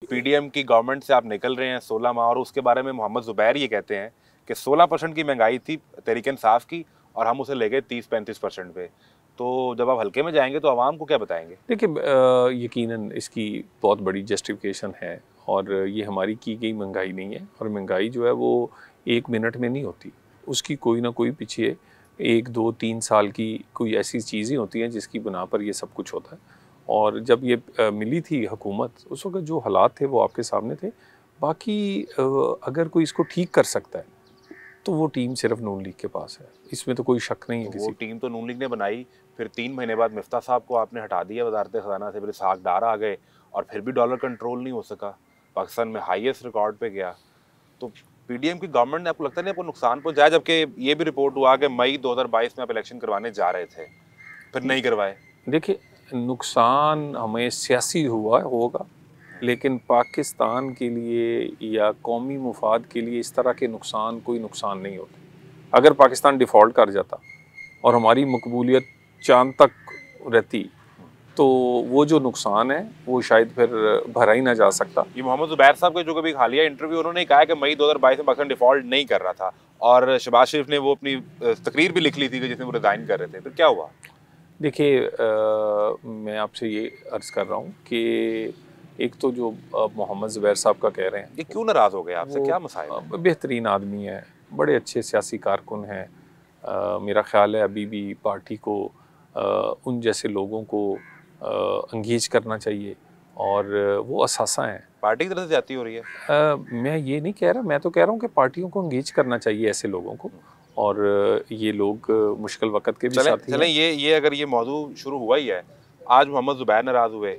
PDM की government से आप निकल रहे हैं 16 माह, और उसके बारे में मोहम्मद जुबैर ये कहते हैं कि 16% की महंगाई थी तहरीक इंसाफ की और हम उसे ले गए 30-35% पे। तो जब आप हल्के में जाएंगे तो आवाम को क्या बताएंगे? देखिए, यकीनन इसकी बहुत बड़ी जस्टिफिकेशन है, और ये हमारी की गई महंगाई नहीं है। और महंगाई जो है वो 1 मिनट में नहीं होती, उसकी कोई ना कोई पीछे 1, 2, 3 साल की कोई ऐसी चीज़ें होती हैं जिसकी बिना पर ये सब कुछ होता है। और जब ये मिली थी हुकूमत, उस वक्त जो हालात थे वो आपके सामने थे। बाकी अगर कोई इसको ठीक कर सकता है तो वो टीम सिर्फ नून लीग के पास है, इसमें तो कोई शक नहीं है तो किसी वो टीम तो नून लीग ने बनाई, फिर 3 महीने बाद मिफ्ता साहब को आपने हटा दिया वजारत खजाना से, फिर इसहाक डार आ गए और फिर भी डॉलर कंट्रोल नहीं हो सका, पाकिस्तान में हाईएस्ट रिकॉर्ड पे गया। तो पीडीएम की गवर्नमेंट ने, आपको लगता नहीं आपको नुकसान पहुंचाया? जबकि ये भी रिपोर्ट हुआ कि मई 2022 में आप इलेक्शन करवाने जा रहे थे, फिर नहीं करवाए। देखिए, नुकसान हमें सियासी हुआ होगा, लेकिन पाकिस्तान के लिए या कौमी मुफाद के लिए इस तरह के नुकसान कोई नुकसान नहीं होते। अगर पाकिस्तान डिफ़ॉल्ट कर जाता और हमारी मकबूलियत चांद तक रहती, तो वो जो नुकसान है वो शायद फिर भरा ही ना जा सकता। ये मोहम्मद जुबैर साहब के जो कभी हालिया इंटरव्यू, उन्होंने कहा कि मई 2022 में पाकिस्तान डिफॉल्ट नहीं कर रहा था, और शहबाज शरीफ ने वो अपनी तकरीर भी लिख ली थी कि जिसमें वो रिजाइन कर रहे थे। फिर क्या हुआ? देखिए, मैं आपसे ये अर्ज़ कर रहा हूँ कि एक तो जो मोहम्मद ज़ुबैर साहब का कह रहे हैं, ये क्यों नाराज हो गए आपसे? वो क्या मसाइल है? बेहतरीन आदमी है, बड़े अच्छे सियासी कारकुन हैं। मेरा ख़्याल है अभी भी पार्टी को उन जैसे लोगों को एंगेज करना चाहिए, और वो असासा हैं। पार्टी की तरफ से जाती हो रही है? मैं ये नहीं कह रहा, मैं तो कह रहा हूँ कि पार्टियों को एंगेज करना चाहिए ऐसे लोगों को, और ये लोग मुश्किल वक़्त के भी चलें साथी चलें, हैं। ये अगर ये मौजू शुरू हुआ ही है, आज मोहम्मद जुबैर नाराज हुए,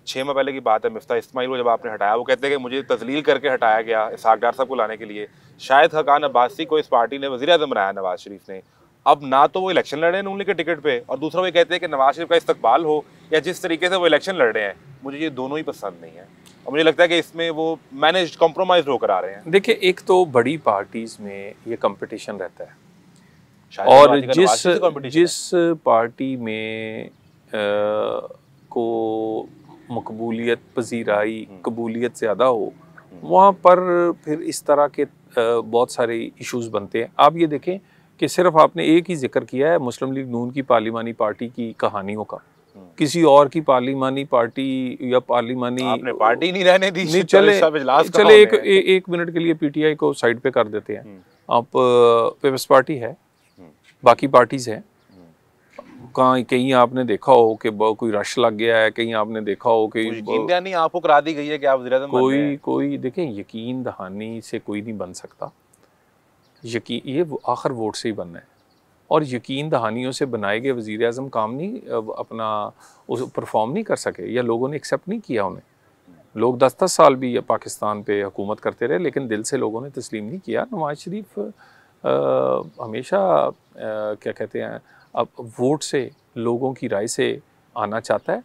6 माह पहले की बात है, मिफ्ता इस्माइल को जब आपने हटाया, वो कहते हैं कि मुझे तजलील करके हटाया गया इसहाक डार साहब को लाने के लिए। शाहिद हक़ान अब्बासी को इस पार्टी ने वज़ीर आज़म बनाया, नवाज शरीफ ने। अब ना तो वो इलेक्शन लड़ रहे हैं नून लीग के टिकट पे, और दूसरा वो कहते हैं कि नवाज शरीफ का इस्तकबाल हो, या जिस तरीके से वो इलेक्शन लड़ रहे हैं, मुझे ये दोनों ही पसंद नहीं है। और मुझे लगता है कि इसमें वो मैनेज कॉम्प्रोमाइज़ होकर आ रहे हैं। देखिए, एक तो बड़ी पार्टीज़ में ये कंपटीशन रहता है, शायद और नवाज जिस शरीफ से कॉम्पिटिशन है। जिस पार्टी में को मकबूलियत पजीराई कबूलियत ज़्यादा हो, वहाँ पर फिर इस तरह के बहुत सारे इश्यूज़ बनते हैं। आप ये देखें कि सिर्फ आपने एक ही जिक्र किया है मुस्लिम लीग नून की पार्लिमानी पार्टी की कहानियों का, किसी और की पार्लिमानी पार्टी या पार्लिमानी आपने पार्टी नहीं रहने दी। नहीं, 40 साल इजलास कहाँ चले होने एक हैं? एक मिनट के लिए पीटीआई को साइड पे कर देते हैं। आप पीपल्स पार्टी है, बाकी पार्टीज़ हैं, कहाँ कहीं आपने देखा हो कि कोई रश लग गया है, कहीं आपने देखा हो कि यकीन दहानी आपको करा दी गई है कि आप वज़ीर-ए-आज़म बन रहे हैं? कोई देखें, यकीन दहानी से कोई नहीं बन सकता। यकीन ये आखिर वोट से ही बनना है, और यकीन दहानियों से बनाए गए वज़ीर आज़म काम नहीं अपना उस परफॉर्म नहीं कर सके, या लोगों ने एक्सेप्ट नहीं किया उन्हें। लोग 10-10 साल भी पाकिस्तान पे हुकूमत करते रहे, लेकिन दिल से लोगों ने तस्लीम नहीं किया। नवाज शरीफ हमेशा क्या कहते हैं, अब वोट से, लोगों की राय से आना चाहता है,